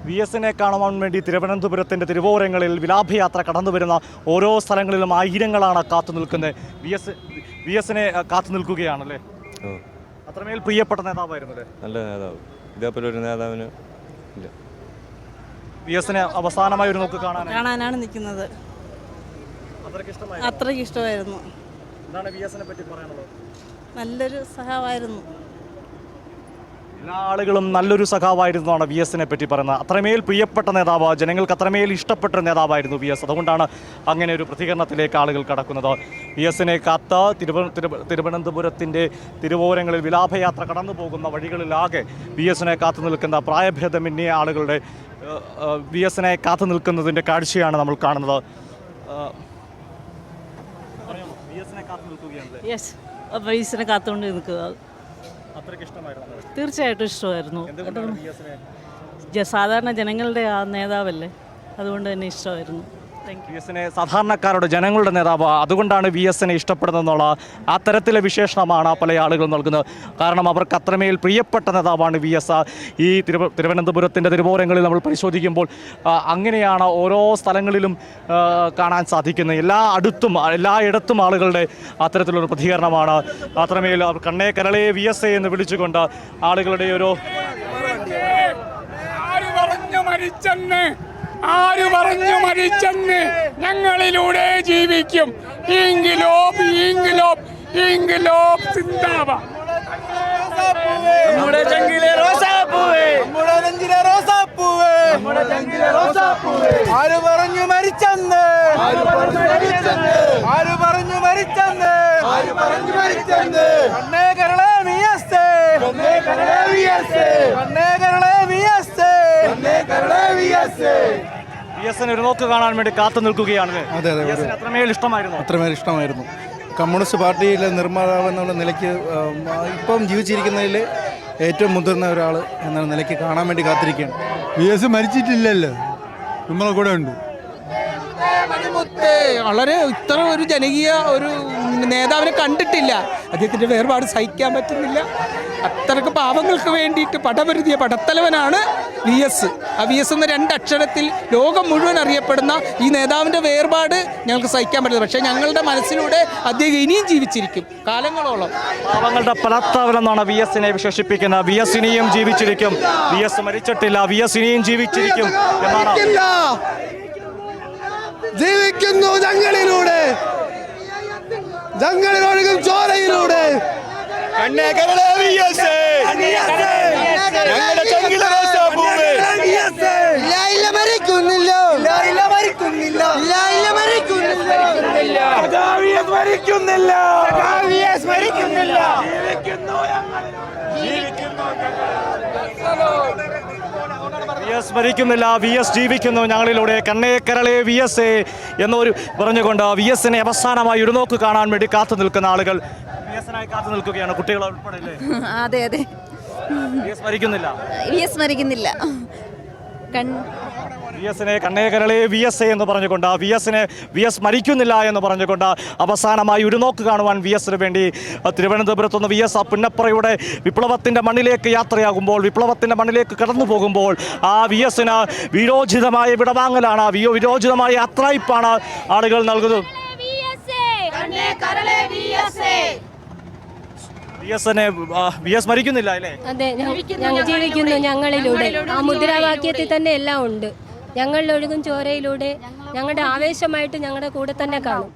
V എസിനെ കാണുവാൻ വേണ്ടി തിരുവനന്തപുരത്തിൻ്റെ തിരുവോരങ്ങളിൽ വിലാപയാത്ര കടന്നു വരുന്ന ഓരോ സ്ഥലങ്ങളിലും ആയിരങ്ങളാണ് കാത്തു നിൽക്കുന്നത്. വി എസിനെ കാത്തു നിൽക്കുകയാണല്ലേ? അത്രമേൽ പ്രിയപ്പെട്ട നേതാവായിരുന്നു. നല്ല നേതാവ്. ഇതേപോലെ ഒരു നേതാവിന് ഇല്ല. വി എസിനെ അവസാനമായി ഒരു നോക്ക് കാണാനാണ് നിൽക്കുന്നത്. അത്രയ്ക്ക് ഇഷ്ടമായിരുന്നു. എന്താണ് വി എസിനെ പറ്റി പറയാനുള്ളത്? നല്ലൊരു സഹാവായിരുന്നു. എല്ലാ ആളുകളും നല്ലൊരു സഖാവായിരുന്നാണ് വി എസിനെ പറ്റി പറയുന്നത്. അത്രമേൽ പ്രിയപ്പെട്ട നേതാവ്, ജനങ്ങൾക്ക് അത്രമേൽ ഇഷ്ടപ്പെട്ട നേതാവായിരുന്നു വി എസ്. അതുകൊണ്ടാണ് അങ്ങനെ ഒരു പ്രതികരണത്തിലേക്ക് ആളുകൾ കടക്കുന്നത്. വി എസിനെ കാത്ത് തിരുവനന്തപുരത്തിൻ്റെ തിരുവോരങ്ങളിൽ വിലാപയാത്ര കടന്നു പോകുന്ന വഴികളിലാകെ വി എസിനെ കാത്തു നിൽക്കുന്ന പ്രായഭേദമന്യേ ആളുകളുടെ വി എസിനെ കാത്തു നിൽക്കുന്നതിൻ്റെ കാഴ്ചയാണ് നമ്മൾ കാണുന്നത്. കാത്തുകൊണ്ട് നിൽക്കുക തീർച്ചയായിട്ടും ഇഷ്ടമായിരുന്നു. സാധാരണ ജനങ്ങളുടെ ആ നേതാവല്ലേ, അതുകൊണ്ട് തന്നെ ഇഷ്ടമായിരുന്നു. വി എസിനെ സാധാരണക്കാരുടെ ജനങ്ങളുടെ നേതാവ്, അതുകൊണ്ടാണ് വി എസിനെ ഇഷ്ടപ്പെടുന്നതെന്നുള്ള ആ തരത്തിലെ വിശേഷണമാണ് പല ആളുകൾ നൽകുന്നത്. കാരണം അവർക്ക് അത്രമേൽ പ്രിയപ്പെട്ട നേതാവാണ് വി എസ്. ഈ തിരുവനന്തപുരത്തിൻ്റെ തിരുവോരങ്ങളിൽ നമ്മൾ പരിശോധിക്കുമ്പോൾ അങ്ങനെയാണ് ഓരോ സ്ഥലങ്ങളിലും കാണാൻ സാധിക്കുന്നത്. എല്ലായിടത്തും ആളുകളുടെ അത്തരത്തിലൊരു പ്രതികരണമാണ്. അത്രമേൽ കണ്ണേ കരളേ വി എസ് എന്ന് വിളിച്ചുകൊണ്ട് ആളുകളുടെ ഒരു ആര് പറഞ്ഞു മരിച്ചെന്ന് ഞങ്ങളിലൂടെ ജീവിക്കും. ഇൻക്ലാബ് ഇൻക്ലാബ് ഇൻക്ലാബ് സിന്ദാബാദ്. നമ്മുടെ ചങ്കിലെ റോസാപ്പൂവേ, നമ്മുടെ ചങ്കിലെ റോസാപ്പൂവേ, നമ്മുടെ ചങ്കിലെ റോസാപ്പൂവേ. ആര് പറഞ്ഞു മരിച്ചെന്ന്, ആര് പറഞ്ഞു മരിച്ചെന്ന്, ആര് പറഞ്ഞു മരിച്ചെന്ന്, ആര് പറഞ്ഞു മരിച്ചെന്ന്. കണ്ണേ കരളേ വി എസ്, കണ്ണേ കരളേ വി എസ്, കണ്ണേ കരളേ വി എസ്, കണ്ണേ കരളേ വി എസ്. വി എസിനെ ഒരു നോക്ക് കാണാൻ വേണ്ടി കാത്തു നിൽക്കുകയാണ്. അത്രമേൽ ഇഷ്ടമായിരുന്നു. കമ്മ്യൂണിസ്റ്റ് പാർട്ടിയിലെ നിർമ്മാതാവ് എന്നുള്ള നിലയ്ക്ക് ഇപ്പം ജീവിച്ചിരിക്കുന്നതിൽ ഏറ്റവും മുതിർന്ന ഒരാൾ എന്ന നിലയ്ക്ക് കാണാൻ വേണ്ടി കാത്തിരിക്കുകയാണ്. വി എസ് മരിച്ചിട്ടില്ലല്ലോ, നമ്മളെ കൂടെ ഉണ്ട്. വളരെ ഇത്ര ഒരു ജനകീയ ഒരു നേതാവിനെ കണ്ടിട്ടില്ല. അദ്ദേഹത്തിൻ്റെ വേർപാട് സഹിക്കാൻ പറ്റുന്നില്ല. അത്രക്ക് പാവങ്ങൾക്ക് വേണ്ടിയിട്ട് പടപൊരുതിയ പടത്തലവനാണ് വി എസ്. ആ വി എസ് എന്ന രണ്ടക്ഷരത്തിൽ ലോകം മുഴുവൻ അറിയപ്പെടുന്ന ഈ നേതാവിൻ്റെ വേർപാട് ഞങ്ങൾക്ക് സഹിക്കാൻ പറ്റില്ല. പക്ഷേ ഞങ്ങളുടെ മനസ്സിലൂടെ അദ്ദേഹം ഇനിയും ജീവിച്ചിരിക്കും കാലങ്ങളോളം. പാവങ്ങളുടെ പടത്തലവനെന്നാണ് വി എസിനെ വിശേഷിപ്പിക്കുന്നത്. വി എസ് ഇനിയും ജീവിച്ചിരിക്കും. വി എസ് മരിച്ചിട്ടില്ല, വി എസ് ഇനിയും ജീവിച്ചിരിക്കും എന്നാണ്. ജീവിക്കുന്നു ഞങ്ങളിലൂടെ, ഞങ്ങളിലൊഴുകും ചോരയിലൂടെ. കണ്ണേ കരളേ വി എസ്, ഞങ്ങളുടെ ചങ്കിലെ റോസാപ്പൂവേ. ഇല്ല ഇല്ല മരിക്കുന്നില്ല, ഇല്ല ഇല്ല മരിക്കുന്നില്ല, ഇല്ല ഇല്ല മരിക്കുന്നില്ല, വി എസ് മരിക്കുന്നില്ല, വി എസ് മരിക്കുന്നില്ല. ജീവിക്കുന്നു വി എസ് മരിക്കുന്നില്ല, വി എസ് ജീവിക്കുന്നു ഞങ്ങളിലൂടെ. കണ്ണേ കരളേ വി എസ് എന്നൊരു പറഞ്ഞുകൊണ്ട് വി എസിനെ അവസാനമായി ഒരു നോക്ക് കാണാൻ വേണ്ടി കാത്തു നിൽക്കുന്ന ആളുകൾ വി എസിനായി കാത്തു നിൽക്കുകയാണ്. കുട്ടികൾ ഉൾപ്പെടെ. അതെ അതെ. വി എസ് മരിക്കുന്നില്ല, വി എസ് മരിക്കുന്നില്ല. വി എസിനെ കണ്ണേ കരളേ വി എസ് എന്ന് പറഞ്ഞുകൊണ്ട് വി എസ് മരിക്കുന്നില്ല എന്ന് പറഞ്ഞുകൊണ്ട് അവസാനമായി ഒരു നോക്ക് കാണുവാൻ വി എസിന് വേണ്ടി തിരുവനന്തപുരത്തുനിന്ന് വി എസ് പുന്നപ്പറയുടെ വിപ്ലവത്തിൻ്റെ മണ്ണിലേക്ക് യാത്രയാകുമ്പോൾ, വിപ്ലവത്തിൻ്റെ മണ്ണിലേക്ക് കടന്നു പോകുമ്പോൾ ആ വി എസിന് വിരോചിതമായ വിടവാങ്ങലാണ്, വിരോചിതമായ അത്രയിപ്പാണ് ആളുകൾ നൽകുന്നത്. വി എസ് മരിക്കുന്നില്ല അല്ലേ? അതെ, ഞങ്ങൾ ജീവിക്കുന്നു ഞങ്ങളിലൂടെ. ആ മുദ്രാവാക്യത്തിൽ തന്നെ എല്ലാം ഉണ്ട്. ഞങ്ങളിലൊഴുകും ചോരയിലൂടെ ഞങ്ങളുടെ ആവേശമായിട്ട് ഞങ്ങളുടെ കൂടെ തന്നെ കാണും.